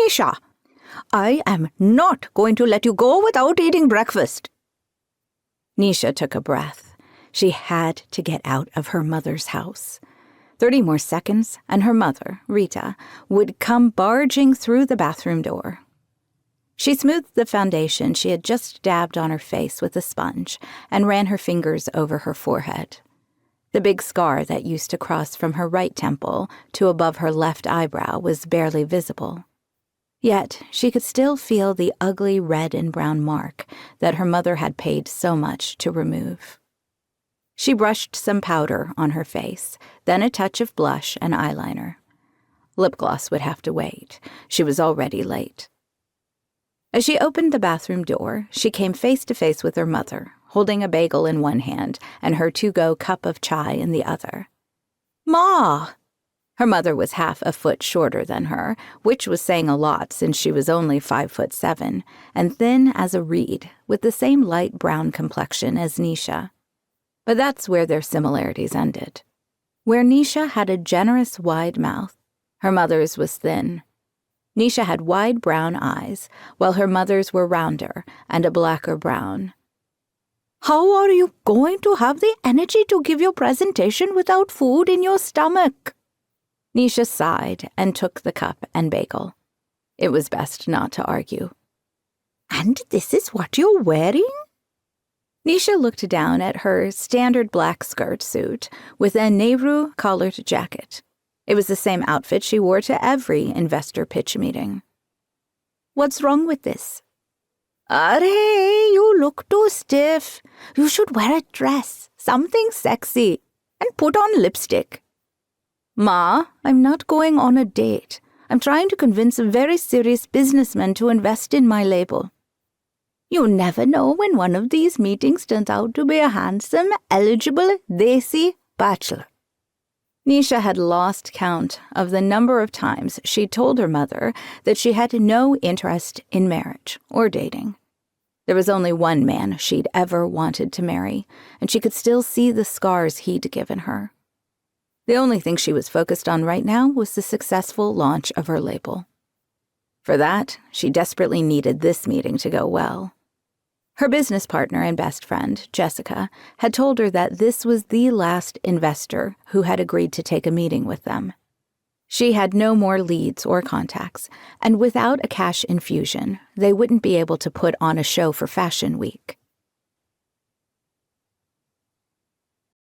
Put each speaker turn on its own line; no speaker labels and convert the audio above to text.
Nisha, I am not going to let you go without eating breakfast."
Nisha took a breath. She had to get out of her mother's house. 30 more seconds, and her mother, Rita, would come barging through the bathroom door. She smoothed the foundation she had just dabbed on her face with a sponge and ran her fingers over her forehead. The big scar that used to cross from her right temple to above her left eyebrow was barely visible. Yet she could still feel the ugly red and brown mark that her mother had paid so much to remove. She brushed some powder on her face, then a touch of blush and eyeliner. Lip gloss would have to wait. She was already late. As she opened the bathroom door, she came face to face with her mother, holding a bagel in one hand and her to-go cup of chai in the other.
"Ma!"
Her mother was half a foot shorter than her, which was saying a lot since she was only 5'7", and thin as a reed, with the same light brown complexion as Nisha. But that's where their similarities ended. Where Nisha had a generous, wide mouth, her mother's was thin. Nisha had wide brown eyes, while her mother's were rounder and a blacker brown.
"How are you going to have the energy to give your presentation without food in your stomach?"
Nisha sighed and took the cup and bagel. It was best not to argue.
"And this is what you're wearing?"
Nisha looked down at her standard black skirt suit with a Nehru collared jacket. It was the same outfit she wore to every investor pitch meeting.
"What's wrong with this?" "Arey, you look too stiff. You should wear a dress, something sexy, and put on lipstick."
"Ma, I'm not going on a date. I'm trying to convince a very serious businessman to invest in my label."
"You never know when one of these meetings turns out to be a handsome, eligible, desi bachelor."
Nisha had lost count of the number of times she told her mother that she had no interest in marriage or dating. There was only one man she'd ever wanted to marry, and she could still see the scars he'd given her. The only thing she was focused on right now was the successful launch of her label. For that, she desperately needed this meeting to go well. Her business partner and best friend, Jessica, had told her that this was the last investor who had agreed to take a meeting with them. She had no more leads or contacts, and without a cash infusion, they wouldn't be able to put on a show for Fashion Week.